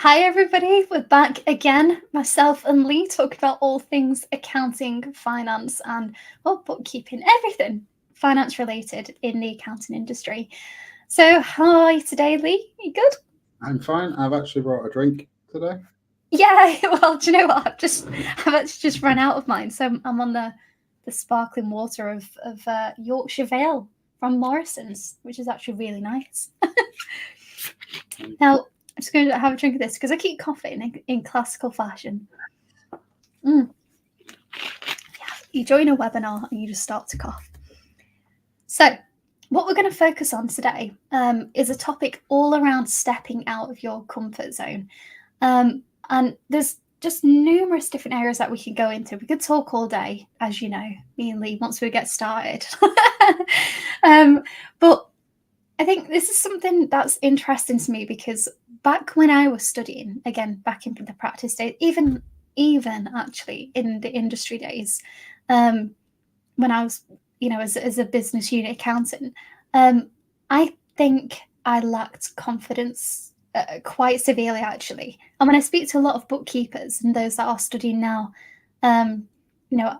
Hi, everybody. We're back again. Myself and Lee talk about all things accounting, finance, and bookkeeping, everything finance related in the accounting industry. So, hi today, Lee. You good? I'm fine. I've actually brought a drink today. Yeah. Well, do you know what? I've actually just run out of mine, so I'm on the sparkling water of Yorkshire Vale from Morrison's, which is actually really nice. Now, I'm just going to have a drink of this because I keep coughing in classical fashion. Yeah, you join a webinar and you just start to cough. So, what we're going to focus on today is a topic all around stepping out of your comfort zone. And there's just numerous different areas that we can go into. We could talk all day, as you know, me and Lee, once we get started. But I think this is something that's interesting to me because back when I was studying, again, back in the practice days, even actually in the industry days, when I was, as a business unit accountant, I think I lacked confidence quite severely, actually. And when I speak to a lot of bookkeepers and those that are studying now, you know,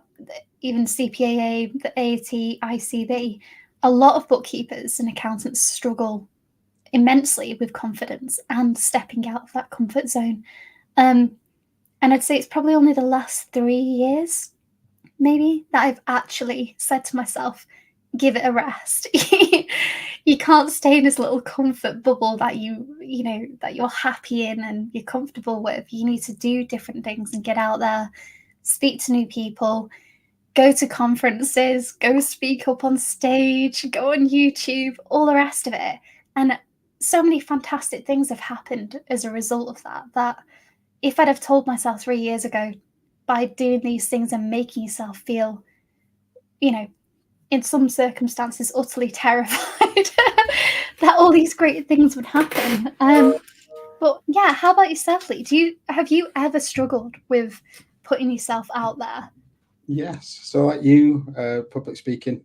even CPAA, the AAT, ICB, a lot of bookkeepers and accountants struggle immensely with confidence and stepping out of that comfort zone. And I'd say it's probably only the last 3 years, maybe, that I've actually said to myself, give it a rest. You can't stay in this little comfort bubble that that you're happy in and you're comfortable with. You need to do different things and get out there, speak to new people, go to conferences, go speak up on stage, go on YouTube, all the rest of it. And so many fantastic things have happened as a result of that if I'd have told myself 3 years ago, by doing these things and making yourself feel, in some circumstances utterly terrified, that all these great things would happen. But yeah, how about yourself, Lee? Have you ever struggled with putting yourself out there? Yes. So, like you, public speaking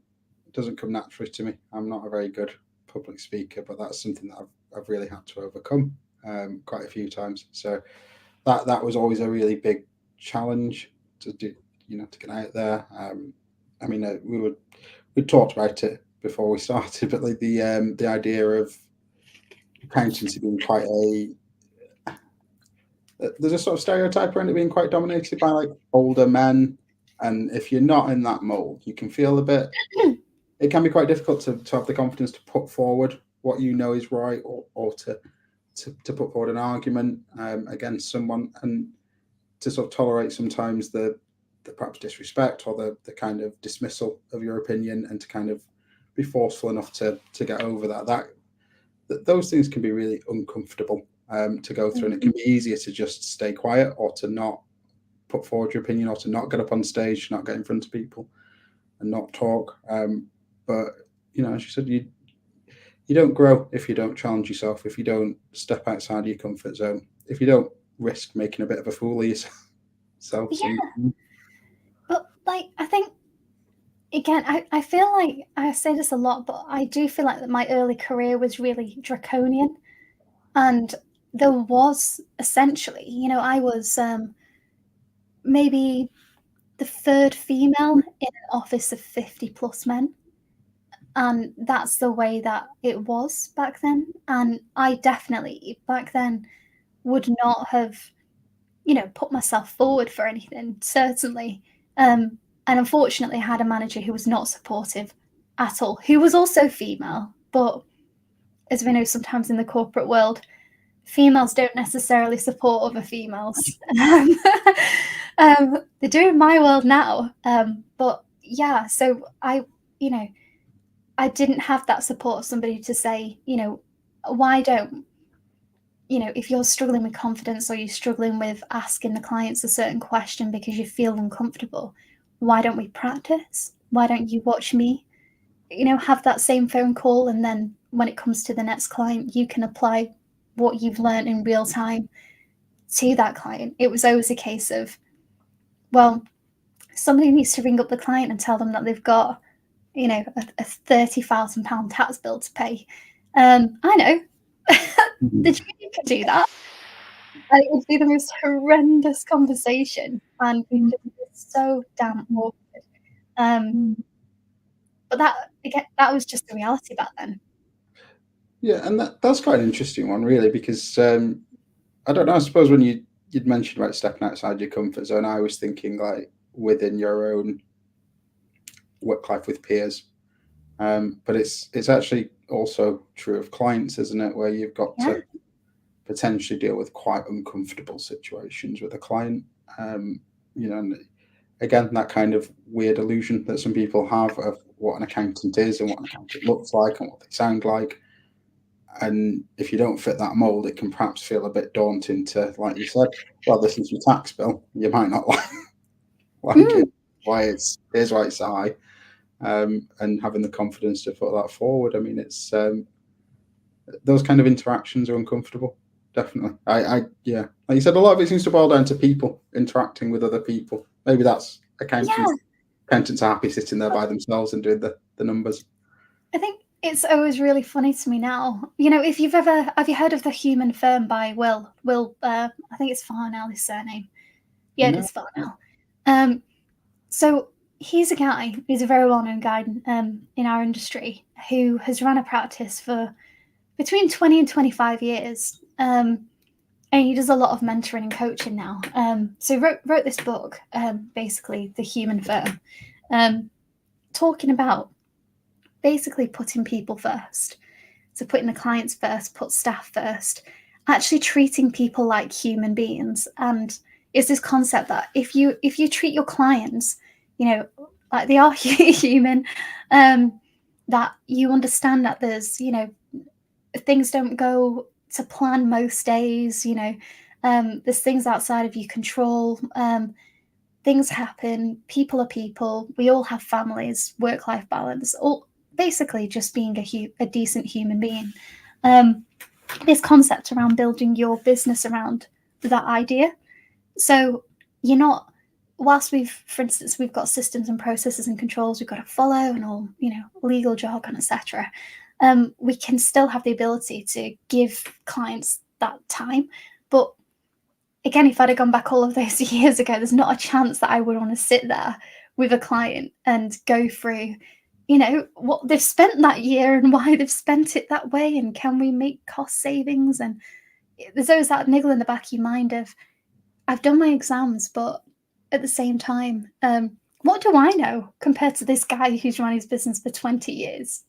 doesn't come naturally to me. I'm not a very good public speaker, but that's something that I've really had to overcome quite a few times. So that was always a really big challenge to do, to get out there. I mean, we talked about it before we started, but like the idea of accountancy being quite a there's a sort of stereotype around it being quite dominated by like older men, and if you're not in that mold, you can feel a bit. It can be quite difficult to have the confidence to put forward what you know is right, or to put forward an argument against someone, and to sort of tolerate sometimes the perhaps disrespect or the kind of dismissal of your opinion, and to kind of be forceful enough to get over that those things can be really uncomfortable to go through, and it can be easier to just stay quiet or to not put forward your opinion or to not get up on stage, not get in front of people and not talk. But as you said, you don't grow if you don't challenge yourself, if you don't step outside of your comfort zone, if you don't risk making a bit of a fool of yourself. Yeah, but I think, again, I feel like I say this a lot, but I do feel like that my early career was really draconian. And there was essentially, I was maybe the third female in an office of 50 plus men. And that's the way that it was back then. And I definitely back then would not have, put myself forward for anything, certainly. And unfortunately, I had a manager who was not supportive at all, who was also female. But as we know, sometimes in the corporate world, females don't necessarily support other females. They do in my world now. But yeah, so I didn't have that support, somebody to say, why don't, if you're struggling with confidence or you're struggling with asking the clients a certain question because you feel uncomfortable, why don't we practice? Why don't you watch me, have that same phone call, and then when it comes to the next client, you can apply what you've learned in real time to that client. It was always a case of, well, somebody needs to ring up the client and tell them that they've got, a £30,000 tax bill to pay. I know. The junior could do that. And it would be the most horrendous conversation, and we'd just be so damn awkward. Um, but that again, that was just the reality back then. Yeah, and that's quite an interesting one, really, because I don't know. I suppose when you'd mentioned about stepping outside your comfort zone, I was thinking like within your own work life with peers. But it's actually also true of clients, isn't it? Where you've got Yeah, to potentially deal with quite uncomfortable situations with a client. And again, that kind of weird illusion that some people have of what an accountant is and what an accountant looks like and what they sound like. And if you don't fit that mold, it can perhaps feel a bit daunting to, like you said, well, this is your tax bill. You might not like it. mm, Here's why it's high. And having the confidence to put that forward. I mean, it's those kind of interactions are uncomfortable. Definitely. Yeah, like you said, a lot of it seems to boil down to people interacting with other people. Maybe that's accountants. yeah. Accountants are happy sitting there by themselves and doing the numbers. I think it's always really funny to me now. If you've ever have you heard of The Human Firm by Will? I think it's Farnell, his surname. Yeah, it No, is Farnell. Um, so he's a guy. He's a very well-known guy in our industry who has run a practice for between 20 and 25 years. And he does a lot of mentoring and coaching now. So he wrote this book, basically The Human Firm, talking about basically putting people first. So putting the clients first, put staff first, actually treating people like human beings. And it's this concept that if you treat your clients, like they are human, that you understand that there's, things don't go to plan most days, there's things outside of your control. Things happen, people are people, we all have families, work-life balance, all basically just being a decent human being. Um, this concept around building your business around that idea. So you're not, whilst for instance, we've got systems and processes and controls we've got to follow and all, legal jargon, etc. We can still have the ability to give clients that time. But again, if I'd have gone back all of those years ago, there's not a chance that I would want to sit there with a client and go through, what they've spent that year and why they've spent it that way, and can we make cost savings? And there's always that niggle in the back of your mind of, I've done my exams, but at the same time, what do I know compared to this guy who's run his business for 20 years?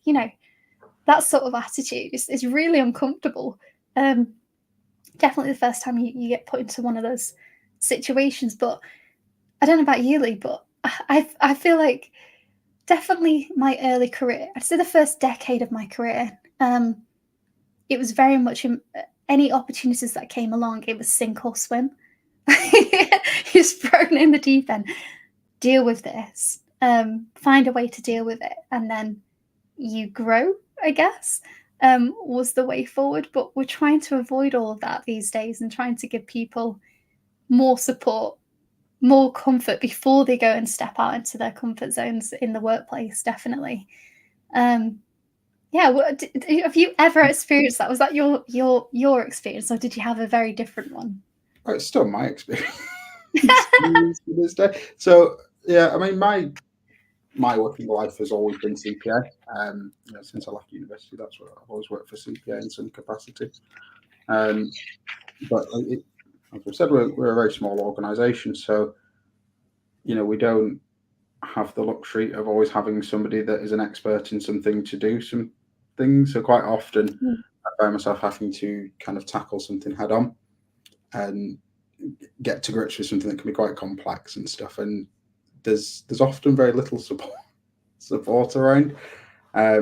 That sort of attitude is really uncomfortable. Definitely the first time you get put into one of those situations. But I don't know about you, Lee, but I feel like definitely my early career, I'd say the first decade of my career, it was very much any opportunities that came along, it was sink or swim. You're thrown in the deep end. Deal with this. Find a way to deal with it, and then you grow, I guess, was the way forward. But we're trying to avoid all of that these days and trying to give people more support, more comfort before they go and step out into their comfort zones in the workplace, definitely. Yeah, have you ever experienced that? Was that your experience, or did you have a very different one? oh, it's still my experience to this day. So yeah, I mean, my working life has always been CPA. Since I left university, that's what I've always worked for CPA in some capacity. But as I said, we're a very small organisation, so we don't have the luxury of always having somebody that is an expert in something to do some things. So quite often, I find myself having to kind of tackle something head on and get to grips with something that can be quite complex and stuff. And there's often very little support around. I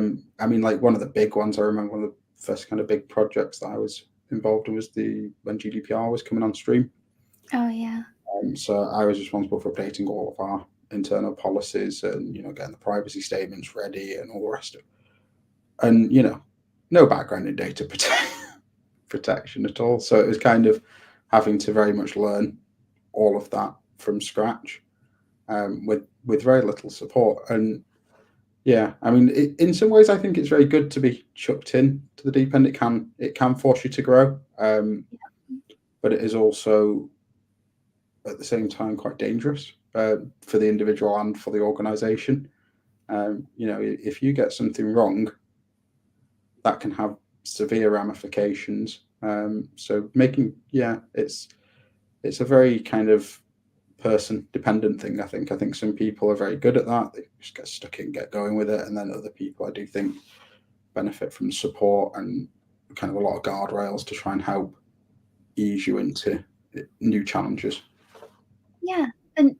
mean, like one of the big ones, I remember one of the first kind of big projects that I was involved in was when GDPR was coming on stream. Oh yeah. So I was responsible for updating all of our internal policies and getting the privacy statements ready and all the rest of it. And no background in data protection at all. So it was kind of having to very much learn all of that from scratch, with very little support. And yeah, I mean, in some ways, I think it's very good to be chucked in to the deep end. It can force you to grow. but it is also at the same time quite dangerous for the individual and for the organization. If you get something wrong, that can have severe ramifications. So making, yeah, it's a very kind of person dependent thing. I think some people are very good at that. They just get stuck in, get going with it, and then other people, I do think, benefit from support and kind of a lot of guardrails to try and help ease you into new challenges. Yeah, and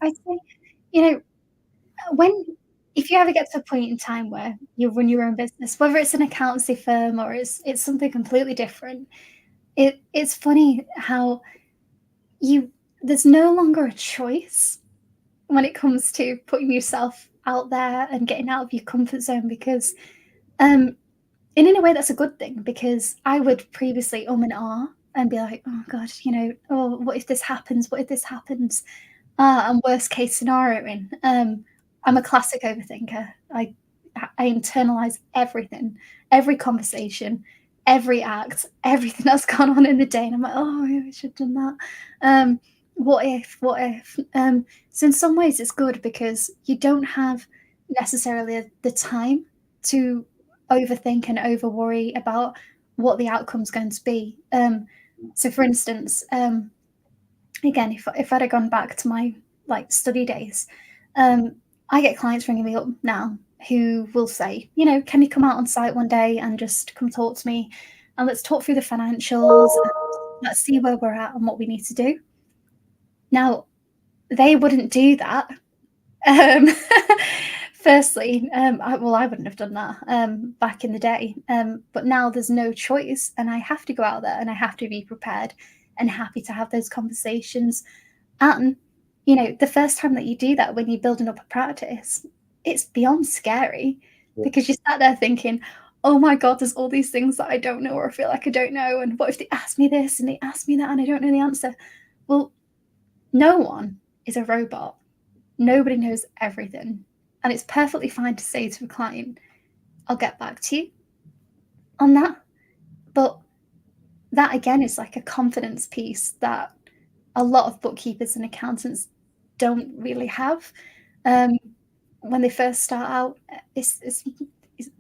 I think, you know, when if you ever get to a point in time where you run your own business, whether it's an accountancy firm or it's something completely different, it's funny how you there's no longer a choice when it comes to putting yourself out there and getting out of your comfort zone because um and in a way that's a good thing because I would previously and ah and be like, oh god, oh, what if this happens? What if this happens? And worst case scenario in. I'm a classic overthinker. I internalize everything, every conversation, every act, everything that's gone on in the day, and I'm like, oh, I should have done that. What if? What if? So in some ways, it's good because you don't have necessarily the time to overthink and over worry about what the outcome's going to be. So, for instance, again, if I'd have gone back to my like study days, um, I get clients ringing me up now who will say, can you come out on site one day and just come talk to me, and let's talk through the financials, and let's see where we're at and what we need to do. Now, they wouldn't do that. Um, Firstly, I wouldn't have done that back in the day, but now there's no choice, and I have to go out there and I have to be prepared and happy to have those conversations. And, the first time that you do that when you're building up a practice, it's beyond scary Yeah. because you sat there thinking, oh my God, there's all these things that I don't know or I feel like I don't know. And what if they ask me this and they ask me that and I don't know the answer? Well, no one is a robot. Nobody knows everything. And it's perfectly fine to say to a client, I'll get back to you on that. But that again is like a confidence piece that a lot of bookkeepers and accountants don't really have. Um, when they first start out, it's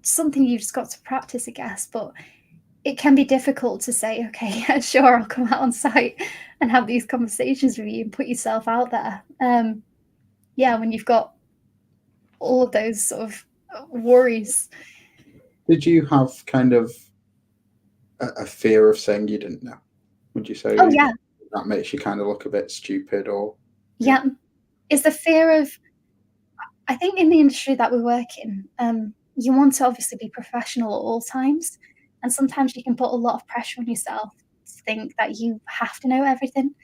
something you've just got to practice, I guess. But it can be difficult to say, okay, yeah, sure, I'll come out on site and have these conversations with you and put yourself out there. Yeah, when you've got all of those sort of worries. Did you have kind of a fear of saying you didn't know? Would you Oh say yeah, that makes you kind of look a bit stupid or yeah, yeah. It's the fear of, I think in the industry that we work in, you want to obviously be professional at all times, and sometimes you can put a lot of pressure on yourself to think that you have to know everything,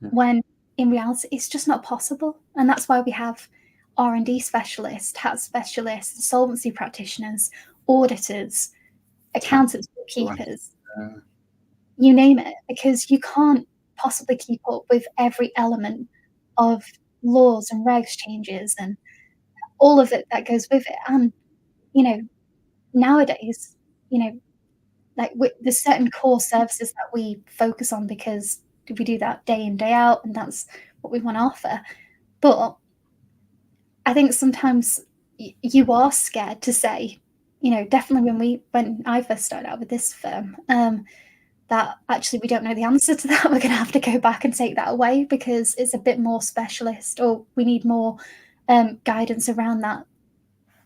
yeah, when in reality it's just not possible. And that's why we have R&D specialists, tax specialists, insolvency practitioners, auditors, tax accountants, specialist. bookkeepers, you name it, because you can't possibly keep up with every element of laws and regs changes and all of it that goes with it. And, you know, nowadays, you know, there's certain core services that we focus on because we do that day in, day out, and that's what we want to offer. But I think sometimes you are scared to say, definitely when I first started out with this firm, that actually we don't know the answer to that. We're going to have to go back and take that away because it's a bit more specialist, or we need more guidance around that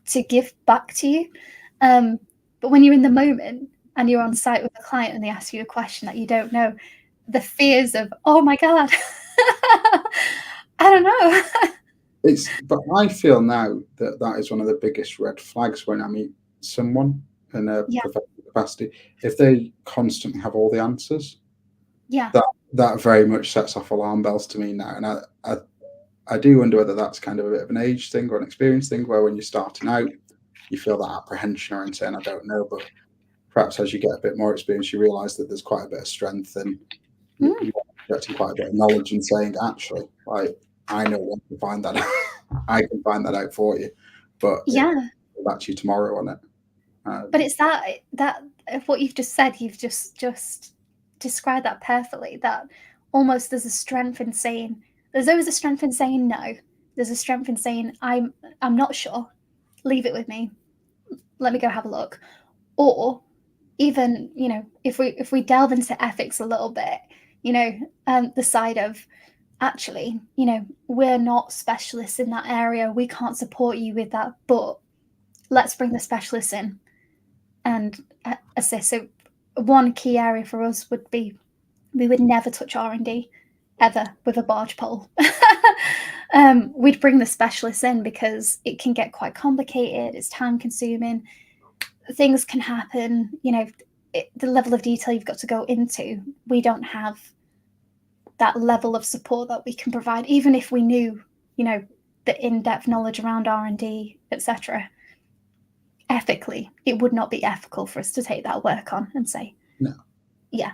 to give back to you. But when you're in the moment and you're on site with a client and they ask you a question that you don't know, the fears of, oh my God, I don't know. But I feel now that that is one of the biggest red flags when I meet someone in a Yeah, professional capacity. If they constantly have all the answers, yeah. that very much sets off alarm bells to me now. And I do wonder whether that's kind of a bit of an age thing or an experience thing, where when you're starting out, you feel that apprehension or saying, I don't know. But perhaps as you get a bit more experience, you realise that there's quite a bit of strength and Mm, you are getting quite a bit of knowledge and saying, actually, like, I know where to find that out. I can find that out for you. But yeah. I'll back to you tomorrow on it. But Um, it's that what you've just said, you've just described that perfectly. That almost there's always a strength in saying no. There's a strength in saying I'm not sure. Leave it with me. Let me go have a look. Or even, if we delve into ethics a little bit, the side of actually, we're not specialists in that area. We can't support you with that, but let's bring the specialists in and assist. So one key area for us would be we would never touch R&D ever with a barge pole. We'd bring the specialists in because it can get quite complicated. It's time consuming. Things can happen. The level of detail you've got to go into, we don't have that level of support that we can provide, even if we knew, the in-depth knowledge around R&D, etc. Ethically, it would not be ethical for us to take that work on and say, no. Yeah.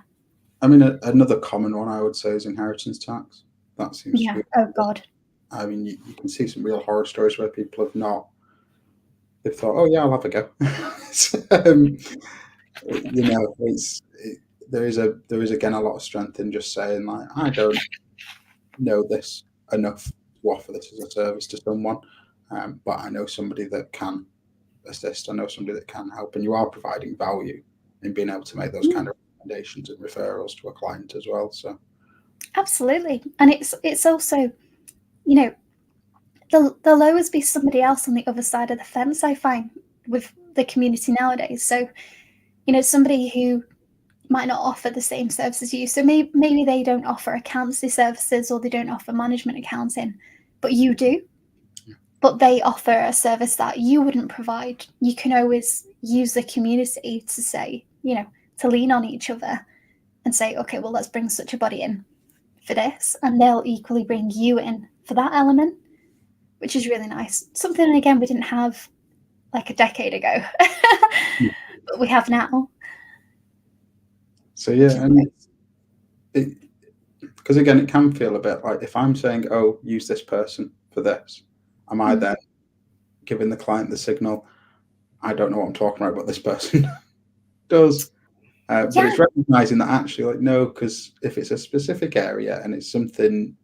I mean, another common one I would say is inheritance tax. That seems to be. Oh God. I mean, you can see some real horror stories where people they've thought, oh yeah, I'll have a go. There is again a lot of strength in just saying like, I don't know this enough to offer this as a service to someone, but I know somebody that can assist. I know somebody that can help, and you are providing value in being able to make those kind of recommendations and referrals to a client as well. So absolutely, and it's also, there'll always be somebody else on the other side of the fence, I find, with the community nowadays. So, somebody who might not offer the same services you. So maybe they don't offer accountancy services or they don't offer management accounting, but you do. But they offer a service that you wouldn't provide. You can always use the community to say, to lean on each other and say, okay, well, let's bring such a body in for this. And they'll equally bring you in for that element, which is really nice. Something, again, we didn't have like a decade ago, but we have now. So yeah, and because again, it can feel a bit like if I'm saying, "Oh, use this person for this," am I then giving the client the signal? I don't know what I'm talking about, but this person does. But it's recognizing that actually, like, no, because if it's a specific area and it's something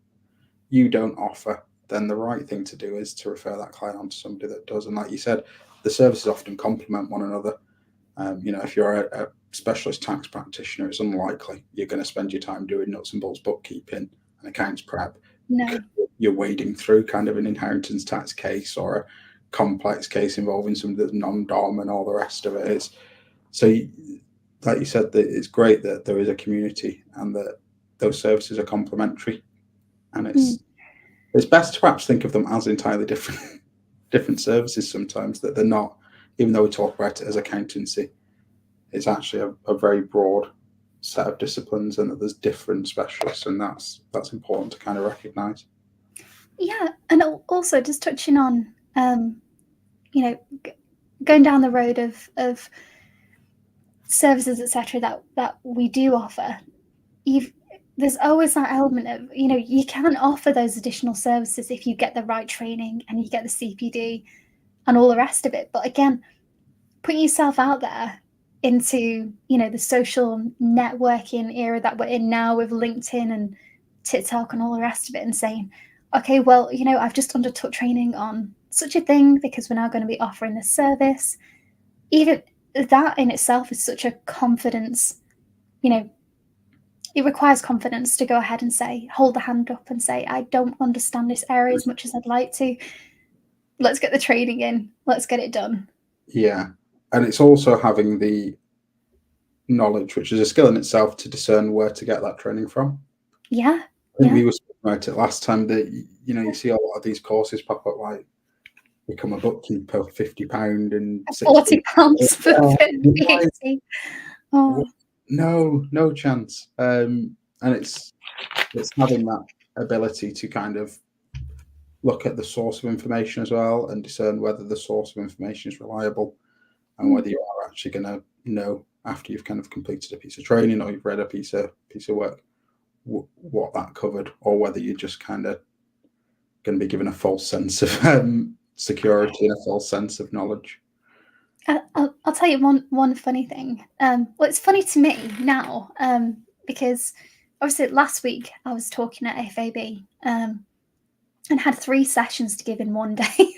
you don't offer, then the right thing to do is to refer that client on to somebody that does. And like you said, the services often complement one another. If you're a specialist tax practitioner, it's unlikely you're going to spend your time doing nuts and bolts bookkeeping and accounts prep. No. You're wading through kind of an inheritance tax case or a complex case involving somebody that's non-dom and all the rest of it. Like you said, that it's great that there is a community and that those services are complementary. And it's best to perhaps think of them as entirely different services sometimes, that they're not, even though we talk about it as accountancy, it's actually a very broad set of disciplines and that there's different specialists, and that's important to kind of recognise. Yeah, and also just touching on, going down the road of services, etc., that we do offer. There's always that element of, you can offer those additional services if you get the right training and you get the CPD and all the rest of it. But again, put yourself out there into, the social networking era that we're in now with LinkedIn and TikTok and all the rest of it, and saying, okay, well, I've just undertook training on such a thing because we're now going to be offering this service. Even that in itself is such a confidence, it requires confidence to go ahead and say, hold the hand up and say, I don't understand this area as much as I'd like to. Let's get the training in. Let's get it done. Yeah. And it's also having the knowledge, which is a skill in itself, to discern where to get that training from. Yeah. I think we were speaking about it last time that, you see a lot of these courses pop up like become a bookkeeper, £50 and £40 for VAT. Oh. No chance. And it's having that ability to kind of look at the source of information as well and discern whether the source of information is reliable and whether you are actually going to know after you've kind of completed a piece of training or you've read a piece of work what that covered, or whether you're just kind of going to be given a false sense of security and a false sense of knowledge. I'll tell you one funny thing. Well, it's funny to me now because obviously last week I was talking at FAB and had 3 sessions to give in one day,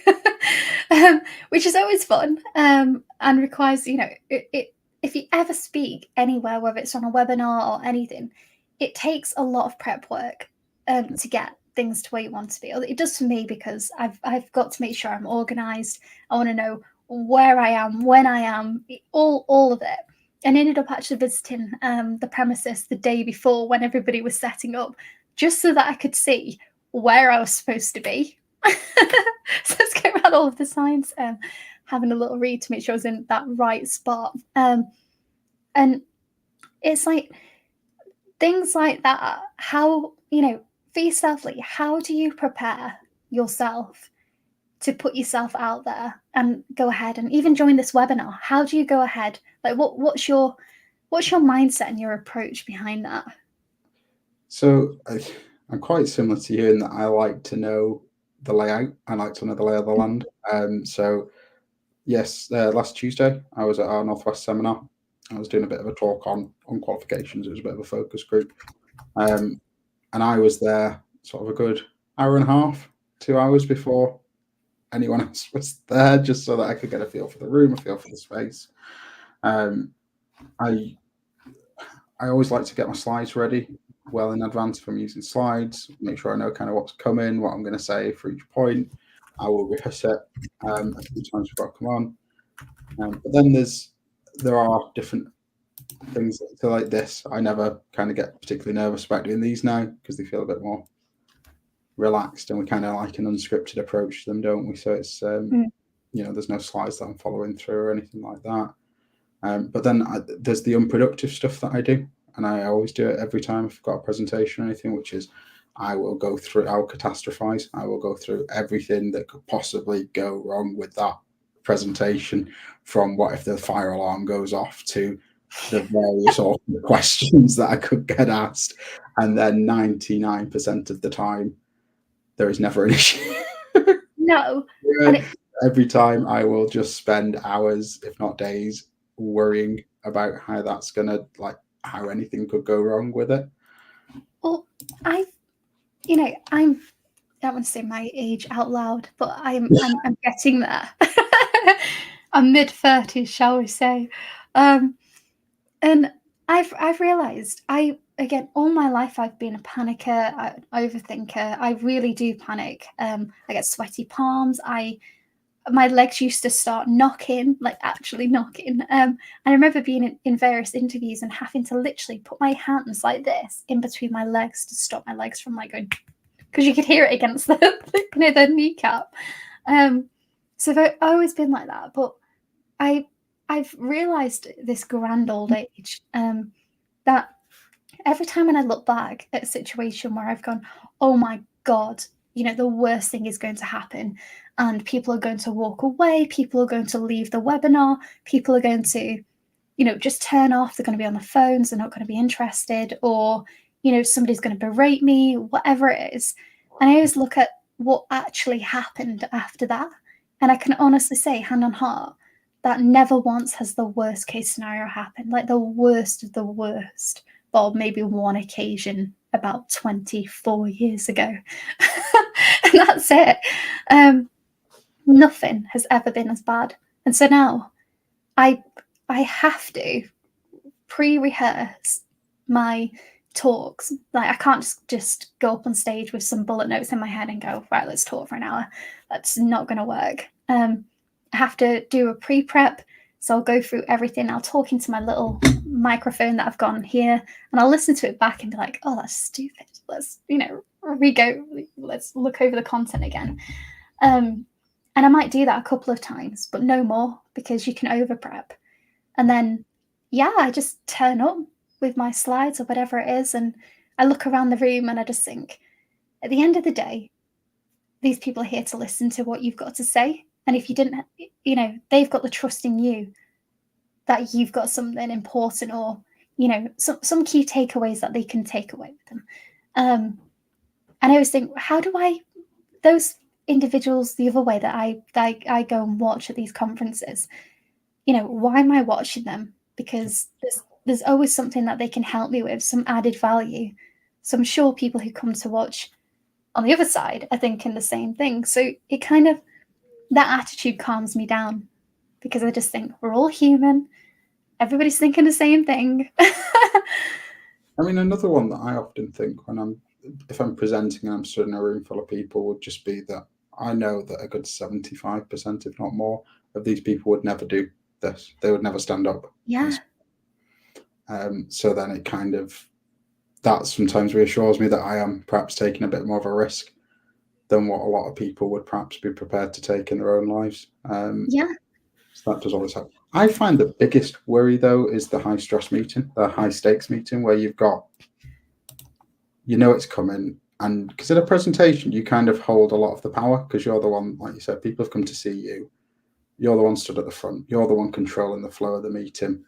which is always fun, and requires, if you ever speak anywhere, whether it's on a webinar or anything, it takes a lot of prep work to get things to where you want to be. It does for me, because I've got to make sure I'm organized. I want to know where I am, when I am, all of it. And ended up actually visiting the premises the day before when everybody was setting up, just so that I could see where I was supposed to be. So let's go around all of the signs, having a little read to make sure I was in that right spot. And it's like things like that. How, for yourself, Lee, how do you prepare yourself to put yourself out there and go ahead and even join this webinar? How do you go ahead? Like, what's your mindset and your approach behind that? So I'm quite similar to you in that I like to know the layout. I like to know the lay of the land. So yes, last Tuesday I was at our Northwest seminar. I was doing a bit of a talk on qualifications. It was a bit of a focus group, and I was there sort of a good hour and a half, 2 hours before anyone else was there, just so that I could get a feel for the room, a feel for the space. I always like to get my slides ready well in advance if I'm using slides, make sure I know kind of what's coming, what I'm going to say for each point. I will rehearse it a few times before I come on. But then there are different things that, like this, I never kind of get particularly nervous about doing these now, because they feel a bit more relaxed, and we kind of like an unscripted approach to them, don't we? So it's there's no slides that I'm following through or anything like that. But then there's the unproductive stuff that I do, and I always do it every time I've got a presentation or anything, which is I'll catastrophize. I will go through everything that could possibly go wrong with that presentation, from what if the fire alarm goes off to the various awkward questions that I could get asked. And then 99% of the time, there is never an issue. No. Every time I will just spend hours, if not days, worrying about how that's gonna, like, how anything could go wrong with it. Well, I don't want to say my age out loud, but I'm getting there. I'm mid-30s, shall we say. And I've realized, again, all my life I've been a panicker, an overthinker. I really do panic. I get sweaty palms. My legs used to start knocking, like actually knocking. I remember being in various interviews and having to literally put my hands like this in between my legs to stop my legs from like going, because you could hear it against the kneecap. So I've always been like that. But I've realised this grand old age, that every time when I look back at a situation where I've gone, oh my God, the worst thing is going to happen, and people are going to walk away, people are going to leave the webinar, people are going to, just turn off, they're going to be on their phones, they're not going to be interested, or, somebody's going to berate me, whatever it is. And I always look at what actually happened after that. And I can honestly say, hand on heart, that never once has the worst case scenario happened, like the worst of the worst. Well, maybe one occasion about 24 years ago. And that's it. Nothing has ever been as bad. And so now I have to pre-rehearse my talks. Like, I can't just go up on stage with some bullet notes in my head and go, right, let's talk for an hour. That's not going to work. I have to do a pre-prep. So I'll go through everything. I'll talk into my little microphone that I've got on here, and I'll listen to it back and be like, oh, that's stupid. Let's, let's look over the content again. And I might do that a couple of times, but no more, because you can over prep. And then, I just turn up with my slides or whatever it is, and I look around the room and I just think, at the end of the day, these people are here to listen to what you've got to say. And if you didn't, they've got the trust in you that you've got something important, or, some key takeaways that they can take away with them. And I always think, how do those individuals, the other way that I go and watch at these conferences, why am I watching them? Because there's always something that they can help me with, some added value. So I'm sure people who come to watch on the other side are thinking the same thing. So it kind of, that attitude calms me down, because I just think we're all human. Everybody's thinking the same thing. I mean, another one that I often think if I'm presenting and I'm stood in a room full of people, would just be that I know that a good 75%, if not more, of these people would never do this. They would never stand up. Yeah. So then it kind of, that sometimes reassures me that I am perhaps taking a bit more of a risk than what a lot of people would perhaps be prepared to take in their own lives. Yeah. So that does always help. I find the biggest worry, though, is the high stress meeting, the high stakes meeting, where you've got, it's coming. And because in a presentation, you kind of hold a lot of the power, because you're the one, like you said, people have come to see you. You're the one stood at the front. You're the one controlling the flow of the meeting.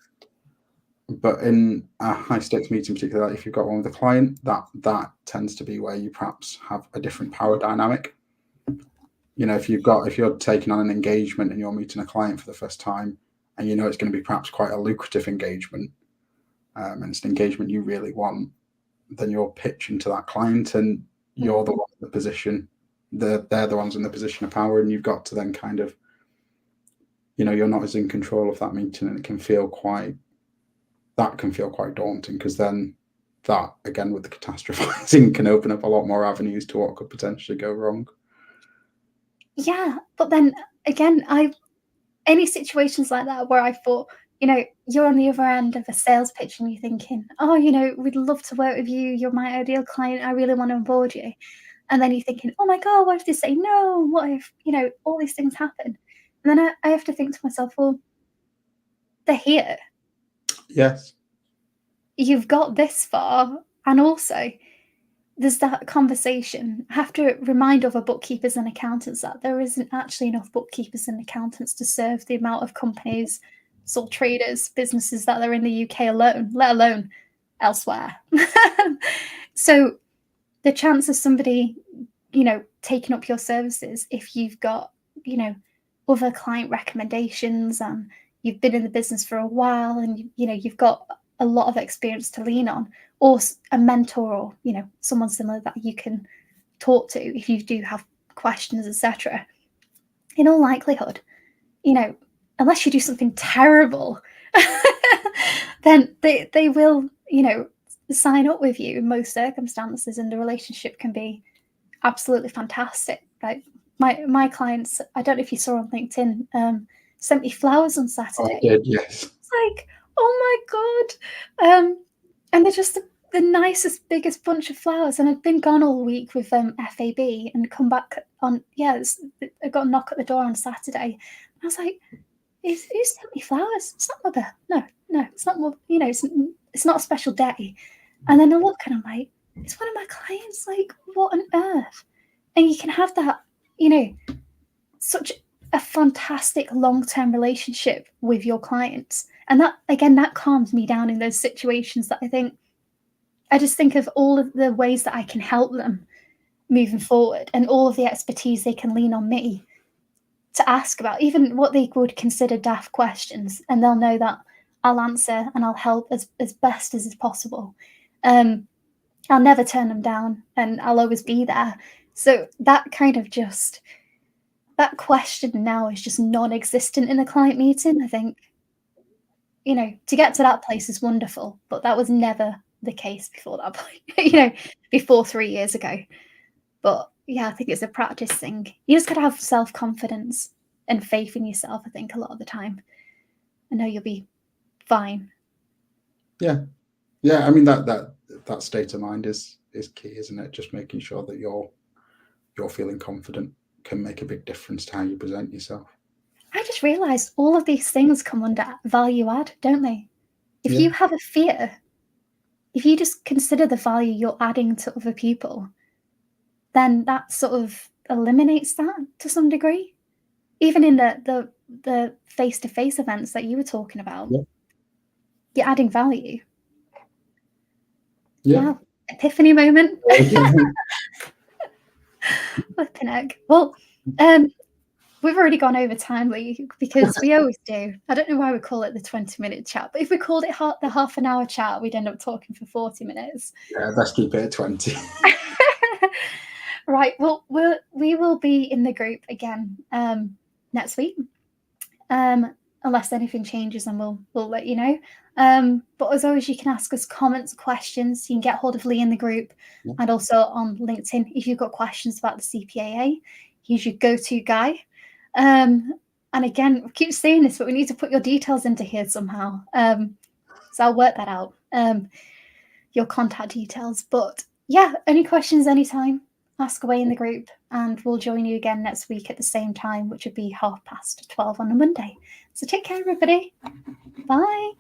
But in a high stakes meeting, particularly if you've got one with a client, that tends to be where you perhaps have a different power dynamic. If you're taking on an engagement and you're meeting a client for the first time, and it's going to be perhaps quite a lucrative engagement, and it's an engagement you really want, then you're pitching to that client, and you're the one in the position. They're the ones in the position of power, and you've got to then kind of, you're not as in control of that meeting, and it can feel quite daunting, because then that, again, with the catastrophizing, can open up a lot more avenues to what could potentially go wrong. Yeah, but then again, any situations like that where I thought, you're on the other end of a sales pitch and you're thinking, oh, we'd love to work with you. You're my ideal client. I really want to onboard you. And then you're thinking, oh my God, what if they say no? What if, all these things happen? And then I have to think to myself, well, they're here. Yes. You've got this far. And also, there's that conversation. I have to remind other bookkeepers and accountants that there isn't actually enough bookkeepers and accountants to serve the amount of companies, sole traders, businesses that are in the UK alone, let alone elsewhere. So the chance of somebody, taking up your services, if you've got, other client recommendations and you've been in the business for a while and, you've got a lot of experience to lean on, or a mentor, or someone similar that you can talk to if you do have questions, etc. In all likelihood, unless you do something terrible, then they will sign up with you in most circumstances, and the relationship can be absolutely fantastic. Like my clients, I don't know if you saw on LinkedIn, sent me flowers on Saturday. I did, yes. It's like, oh my God. And they're just the nicest, biggest bunch of flowers. And I'd been gone all week with FAB and come back on, I got a knock at the door on Saturday. And I was like, who sent me flowers? It's not my birthday. No, it's not, it's not a special day. And then I look and I'm like, it's one of my clients. Like, what on earth? And you can have that, such a fantastic long-term relationship with your clients. And that, again, that calms me down in those situations that I just think of all of the ways that I can help them moving forward, and all of the expertise they can lean on me to ask about, even what they would consider daft questions. And they'll know that I'll answer and I'll help as best as is possible. I'll never turn them down, and I'll always be there. So that kind of that question now is just non-existent in a client meeting. I think, to get to that place is wonderful, but that was never the case before that point, before 3 years ago. But yeah, I think it's a practice thing. You just got to have self-confidence and faith in yourself, I think, a lot of the time. I know you'll be fine. Yeah. I mean, that state of mind is key, isn't it? Just making sure that you're feeling confident can make a big difference to how you present yourself. I just realized all of these things come under value add, don't they? If you have a fear, if you just consider the value you're adding to other people, then that sort of eliminates that to some degree. Even in the face-to-face events that you were talking about, you're adding value. Yeah. Wow, epiphany moment. Flipping egg. Well, We've already gone over time, Lee, because we always do. I don't know why we call it the 20-minute chat, but if we called it the half an hour chat, we'd end up talking for 40 minutes. Yeah, let's keep it at 20. Right. Well, we will be in the group again next week. Unless anything changes, and we'll let you know. But as always, you can ask us comments, questions. You can get hold of Lee in the group, and also on LinkedIn if you've got questions about the CPAA. He's your go-to guy. And again, we keep saying this, but we need to put your details into here somehow. So I'll work that out. Your contact details. But yeah, any questions anytime, ask away in the group, and we'll join you again next week at the same time, which would be 12:30 on a Monday. So take care, everybody. Bye.